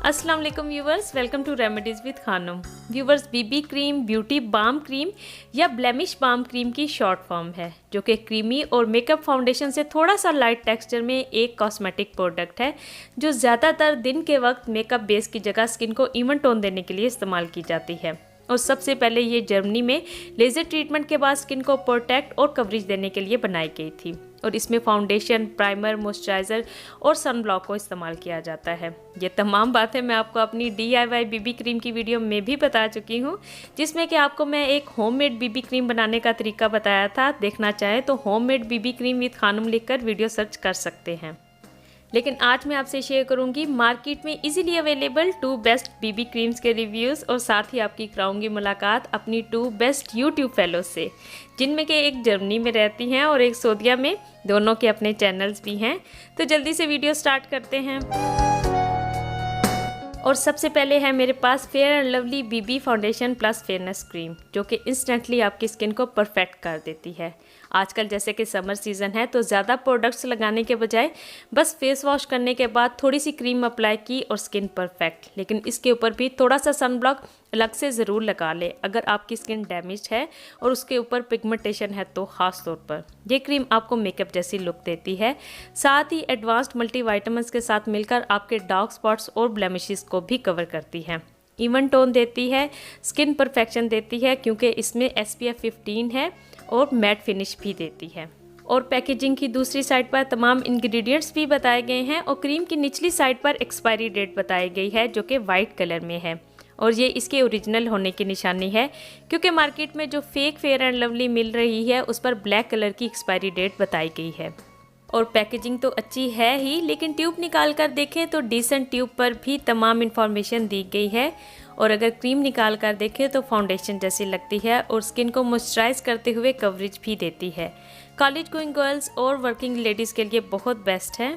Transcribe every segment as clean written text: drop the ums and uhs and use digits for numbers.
अस्सलाम वालेकुम viewers, welcome to remedies with Khanam. Viewers, BB cream beauty balm cream या blemish balm cream की short form है, जो कि क्रीमी और मेकअप फाउंडेशन से थोड़ा सा लाइट टेक्सचर में एक कॉस्मेटिक प्रोडक्ट है जो ज़्यादातर दिन के वक्त मेकअप बेस की जगह स्किन को इवन टोन देने के लिए इस्तेमाल की जाती है। और सबसे पहले ये जर्मनी में लेज़र ट्रीटमेंट के बाद स्किन को प्रोटेक्ट और कवरेज देने के लिए बनाई गई थी। और इसमें फाउंडेशन, प्राइमर, मॉइस्चराइज़र और सनब्लॉक को इस्तेमाल किया जाता है। ये तमाम बातें मैं आपको अपनी DIY बीबी क्रीम की वीडियो में भी बता चुकी हूँ, जिसमें कि आपको मैं एक होममेड बीबी क्रीम बनाने का तरीका बताया था। देखना चाहें तो homemade BB cream with Khanam लिखकर वीडियो सर्च कर सकते हैं। लेकिन आज मैं आपसे शेयर करूंगी मार्केट में इजीली अवेलेबल 2 बेस्ट बीबी क्रीम्स के रिव्यूज़, और साथ ही आपकी कराऊंगी मुलाकात अपनी 2 बेस्ट यूट्यूब फेलोज से, जिनमें के एक जर्मनी में रहती हैं और एक सऊदीया में। दोनों के अपने चैनल्स भी हैं। तो जल्दी से वीडियो स्टार्ट करते हैं। और सबसे पहले है मेरे पास fair and lovely BB foundation plus fairness cream, जो कि इंस्टेंटली आपकी स्किन को परफेक्ट कर देती है। आजकल जैसे कि समर सीज़न है तो ज़्यादा प्रोडक्ट्स लगाने के बजाय बस फेस वॉश करने के बाद थोड़ी सी क्रीम अप्लाई की और स्किन परफेक्ट। लेकिन इसके ऊपर भी थोड़ा सा सनब्लॉक अलग से ज़रूर लगा ले अगर आपकी स्किन डैमेज है और उसके ऊपर पिगमेंटेशन है तो ख़ास तौर पर। ये क्रीम आपको मेकअप जैसी लुक देती है, साथ ही एडवांस्ड मल्टीविटामिन्स के साथ मिलकर आपके डार्क स्पॉट्स और ब्लेमिशेस को भी कवर करती है। इवन टोन देती है, स्किन परफेक्शन देती है क्योंकि इसमें SPF 15 है, और मैट फिनिश भी देती है। और पैकेजिंग की दूसरी साइड पर तमाम इंग्रेडिएंट्स भी बताए गए हैं, और क्रीम की निचली साइड पर एक्सपायरी डेट बताई गई है जो कि वाइट कलर में है। और ये इसके ओरिजिनल होने की निशानी है, क्योंकि मार्केट में जो फेक फेयर एंड लवली मिल रही है उस पर ब्लैक कलर की एक्सपायरी डेट बताई गई है। और पैकेजिंग तो अच्छी है ही, लेकिन ट्यूब निकाल कर देखें तो डिसेंट ट्यूब पर भी तमाम इन्फॉर्मेशन दी गई है। और अगर क्रीम निकाल कर देखें तो फाउंडेशन जैसी लगती है और स्किन को मॉइस्चराइज करते हुए कवरेज भी देती है। कॉलेज गोइंग गर्ल्स और वर्किंग लेडीज़ के लिए बहुत बेस्ट है।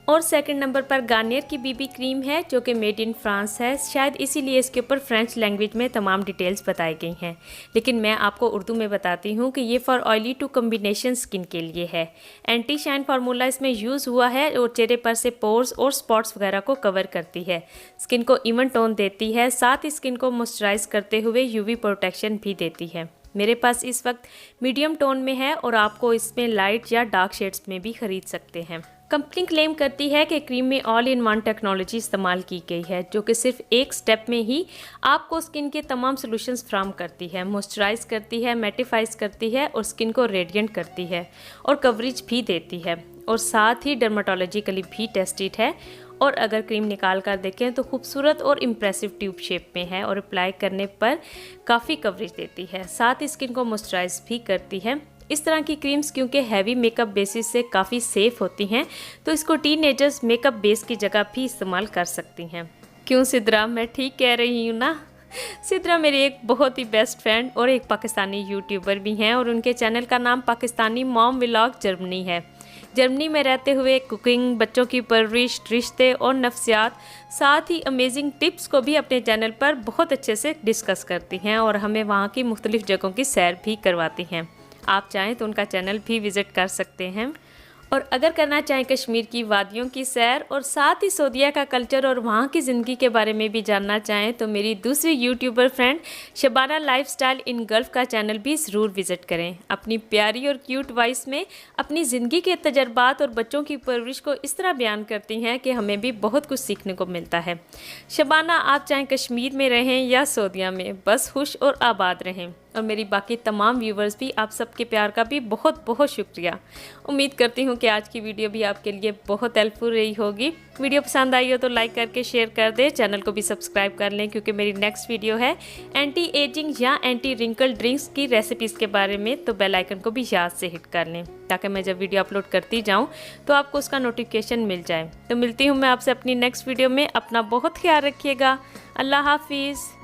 और सेकंड नंबर पर गार्नियर की बीबी क्रीम है, जो कि मेड इन फ्रांस है। शायद इसीलिए इसके ऊपर फ्रेंच लैंग्वेज में तमाम डिटेल्स बताई गई हैं, लेकिन मैं आपको उर्दू में बताती हूँ कि ये for oily to combination skin के लिए है। एंटी शाइन फार्मूला इसमें यूज़ हुआ है और चेहरे पर से पोर्स और स्पॉट्स वगैरह को कवर करती है, स्किन को इवन टोन देती है, साथ ही स्किन को मॉइस्चराइज करते हुए UV प्रोटेक्शन भी देती है। मेरे पास इस वक्त मीडियम टोन में है और आपको इसमें लाइट या डार्क शेड्स में भी खरीद सकते हैं। कंपनी क्लेम करती है कि क्रीम में ऑल इन वन टेक्नोलॉजी इस्तेमाल की गई है, जो कि सिर्फ एक स्टेप में ही आपको स्किन के तमाम सॉल्यूशंस फ्राहम करती है, मॉइस्चराइज करती है, मैटिफाइज करती है और स्किन को रेडिएंट करती है और कवरेज भी देती है, और साथ ही डर्माटोलॉजिकली भी टेस्टेड है। और अगर क्रीम निकाल कर देखें तो खूबसूरत और इम्प्रेसिव ट्यूब शेप में है और अप्लाई करने पर काफ़ी कवरेज देती है, साथ ही स्किन को मॉइस्चराइज भी करती है। इस तरह की क्रीम्स क्योंकि हैवी मेकअप बेसिस से काफ़ी सेफ़ होती हैं, तो इसको टीनेजर्स मेकअप बेस की जगह भी इस्तेमाल कर सकती हैं। क्यों सिद्रा, मैं ठीक कह रही हूँ ना? सिद्रा मेरी एक बहुत ही बेस्ट फ्रेंड और एक पाकिस्तानी यूट्यूबर भी हैं, और उनके चैनल का नाम पाकिस्तानी मॉम व्लॉग जर्मनी है। जर्मनी में रहते हुए कुकिंग, बच्चों की परवरिश, रिश्ते और नफ्सियात, साथ ही अमेजिंग टिप्स को भी अपने चैनल पर बहुत अच्छे से डिस्कस करती हैं, और हमें वहाँ की मुख्तलिफ जगहों की सैर भी करवाती हैं। आप चाहें तो उनका चैनल भी विज़िट कर सकते हैं। और अगर करना चाहें कश्मीर की वादियों की सैर और साथ ही सऊदीया का कल्चर और वहाँ की ज़िंदगी के बारे में भी जानना चाहें, तो मेरी दूसरी यूट्यूबर फ्रेंड शबाना लाइफस्टाइल इन गल्फ का चैनल भी ज़रूर विज़िट करें। अपनी प्यारी और क्यूट वॉइस में अपनी ज़िंदगी के तजर्बात और बच्चों की परवरिश को इस तरह बयान करती हैं कि हमें भी बहुत कुछ सीखने को मिलता है। शबाना, आप चाहें कश्मीर में रहें या सऊदीया में, बस खुश और आबाद रहें। और मेरी बाकी तमाम व्यूवर्स भी, आप सबके प्यार का भी बहुत बहुत शुक्रिया। उम्मीद करती हूँ कि आज की वीडियो भी आपके लिए बहुत हेल्पफुल रही होगी। वीडियो पसंद आई हो तो लाइक करके शेयर कर दें, चैनल को भी सब्सक्राइब कर लें, क्योंकि मेरी नेक्स्ट वीडियो है एंटी एजिंग या एंटी रिंकल ड्रिंक्स की रेसिपीज़ के बारे में। तो बेल आइकन को भी याद से हिट कर लें, ताकि मैं जब वीडियो अपलोड करती जाऊँ तो आपको उसका नोटिफिकेशन मिल जाए। तो मिलती हूँ मैं आपसे अपनी नेक्स्ट वीडियो में। अपना बहुत ख्याल रखिएगा। अल्लाह हाफिज़।